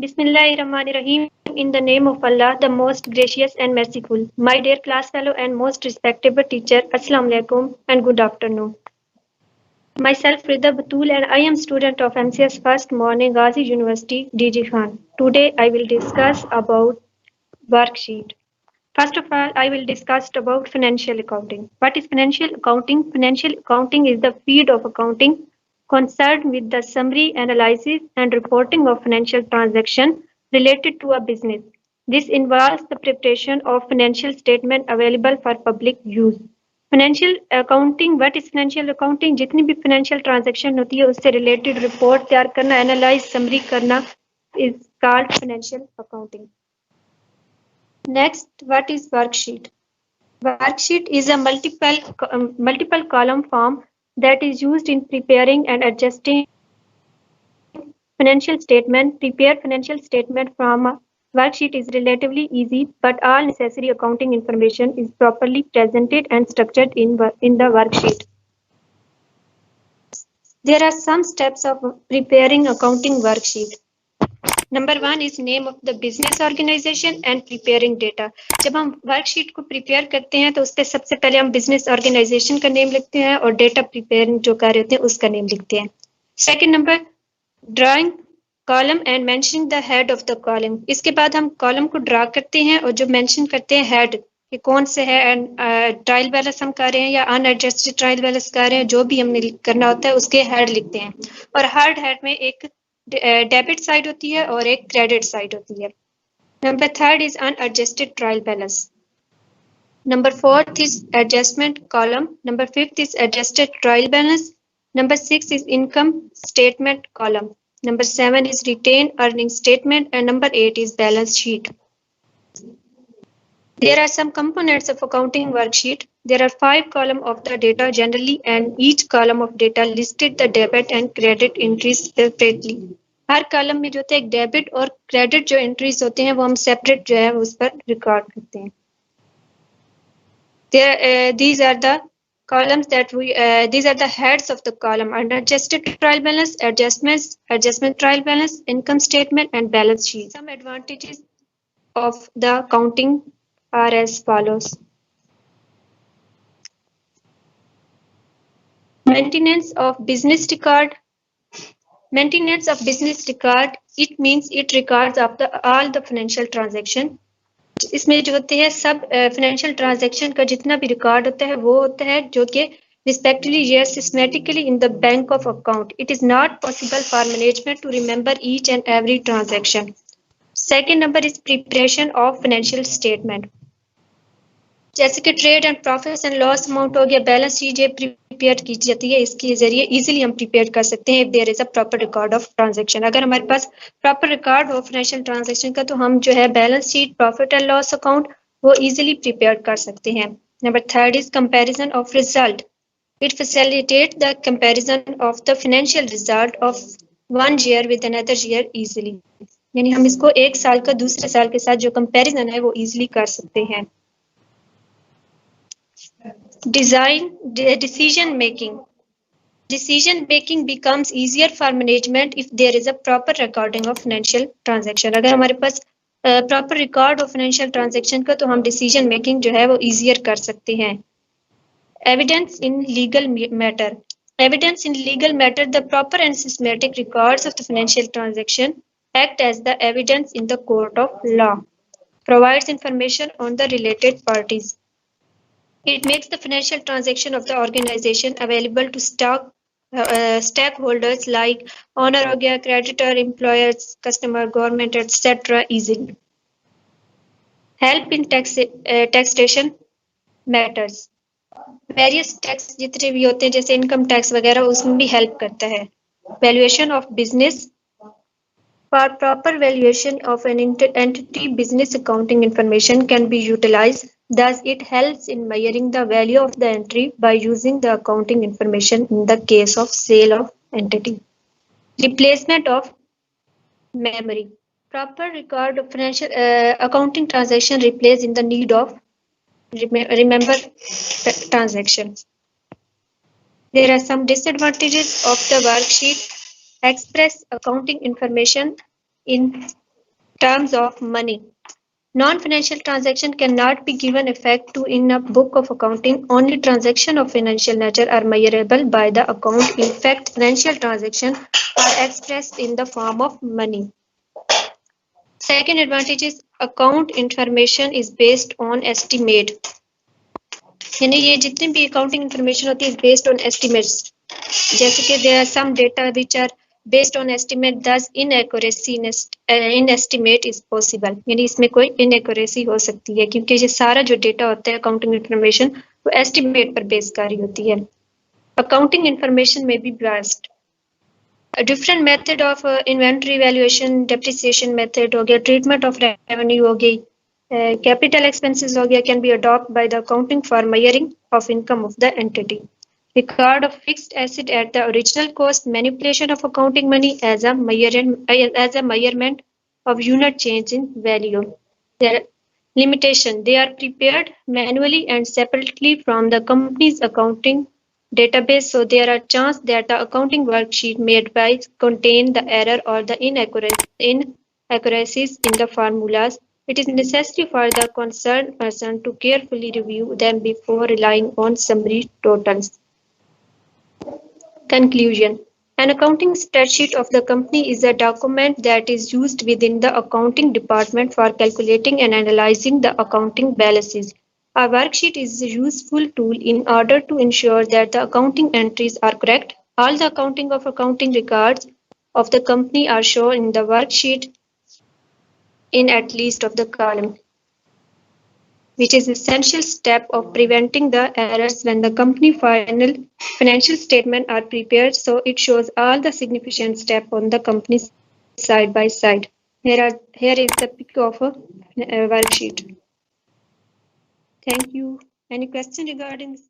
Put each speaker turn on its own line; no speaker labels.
Bismillahirrahmanirrahim. In the name of Allah, the most gracious and merciful. My dear class fellow and most respectable teacher, Assalamu alaikum and good afternoon. Myself Rida Batul and I am student of MCS First Morning Ghazi University, DG Khan. Today I will discuss about worksheet. First of all, I will discuss about financial accounting. What is financial accounting? Financial accounting is the field of accounting concerned with the summary, analysis, and reporting of financial transactions related to a business. This involves the preparation of financial statements available for public use. Financial accounting what is financial accounting जितनी भी financial transaction होती है उससे related report तैयार करना analyse summary करना is called financial accounting next what is worksheet worksheet is a multiple column form that is used in preparing and adjusting financial statement. Prepare financial statement from a worksheet is relatively easy, but all necessary accounting information is properly presented and structured in the worksheet. There are some steps of preparing accounting worksheet. Number 1 is name of the business organization and preparing data. जब हम worksheet को prepare करते हैं तो उस पर सबसे पहले हम बिजनेस ऑर्गेनाइजेशन का नेम लिखते हैं और डेटा प्रिपेयरिंग जो कार्य होते हैं उसका नेम लिखते हैं. Second number drawing column and mentioning the head of the column. इसके बाद हम कॉलम को ड्रा करते हैं और जो मेंशन करते हैं हेड कि कौन से है ट्रायल बैलेंस हम कर रहे हैं या अनएडजस्टेड ट्रायल बैलेंस कर रहे हैं, जो भी हमने करना होता है उसके हेड लिखते हैं. और हर हेड में एक डेबिट साइड होती है और एक क्रेडिट साइड होती है. Number third is unadjusted trial balance. Number fourth is adjustment column. Number fifth is adjusted trial balance. Number six is income statement column. Number 7 is retained earning statement and number 8 is balance sheet. There are some components of accounting worksheet. There are 5 columns of the data generally and each column of data listed the debit and credit entries separately. Her column में जो होता है एक debit और credit जो entries होते हैं वो हम सेपरेट जो है उस पर रिकॉर्ड करते हैं. These are the columns that these are the heads of the column: unadjusted trial balance, adjustment trial balance, income statement, and balance sheet. Some advantages of the accounting are as follows. Maintenance of business record. Maintenance of business record, it means it records of all the financial transaction. इसमें जो होते हैं सब financial transaction का जितना भी record होता है वो होता है जो कि रिस्पेक्टिवली या systematically in the bank of account. It is not possible for management to remember each and every transaction. Second number is preparation of financial statement. जैसे कि trade and profit and loss amount हो गया, balance sheet ये prepare की जाती है. इसके जरिए इजीली हम प्रिपेयर कर सकते हैं if there is a proper record of transaction. अगर हमारे पास प्रॉपर रिकॉर्ड हो फाइनेंशियल ट्रांजैक्शन का तो हम जो है balance sheet, profit and loss account वो इजीली प्रिपेयर कर सकते हैं. Number third is comparison of result. It facilitate the comparison of the financial result of one year with another year easily. यानी हम इसको एक साल का दूसरे साल के साथ जो कंपैरिजन है वो इजीली कर सकते हैं. Decision making. Decision making becomes easier for management if there is a proper recording of financial transaction. अगर हमारे पास proper record of financial transaction का तो हम decision making जो है वो easier कर सकते हैं. Evidence in legal matter. Evidence in legal matter, the proper and systematic records of the financial transaction act as the evidence in the court of law. Provides information on the related parties. It makes the financial transaction of the organization available to stakeholders like owner हो गया, creditor, employers, customer, government, etc. easily. Help in taxation matters. Various tax जितने भी होते हैं जैसे income tax वगैरह उसमें भी help करता है. Valuation of business. For proper valuation of an entity, business accounting information can be utilized. Thus, it helps in measuring the value of the entry by using the accounting information in the case of sale of entity. Replacement of memory. Proper record of financial accounting transaction replace in the need of remember transaction. There are some disadvantages of the worksheet. Express accounting information in Terms of money. Non-financial transaction cannot be given effect to in a book of accounting. Only transactions of financial nature are measurable by the account. In fact, financial transactions are expressed in the form of money. Second advantage is account information is based on estimate. यानी ये जितनी भी accounting information होती है is based on estimates. जैसे कि there are some data which are based on estimate, thus inaccuracy in estimate is possible. यानी इसमें कोई inaccuracy हो सकती है क्योंकि ये सारा जो data होता है accounting information वो estimate पर base करी होती है. Accounting information may be biased. A different method of inventory valuation, depreciation method हो गया, treatment of revenue हो गई, capital expenses हो गया, can be adopted by the accounting for measuring of income of the entity. Record of fixed asset at the original cost, manipulation of accounting money as a measurement of unit change in value. Their limitation: they are prepared manually and separately from the company's accounting database, so there are chances that the accounting worksheet made by contain the error or the inaccuracies in the formulas. It is necessary for the concerned person to carefully review them before relying on summary totals. Conclusion. An accounting spreadsheet of the company is a document that is used within the accounting department for calculating and analyzing the accounting balances. A worksheet is a useful tool in order to ensure that the accounting entries are correct. All the accounting records of the company are shown in the worksheet in at least of the column, which is essential step of preventing the errors when the company final financial statement are prepared, so it shows all the significant step on the company side by side. Here is the pic of a worksheet. Thank you. Any question regarding this?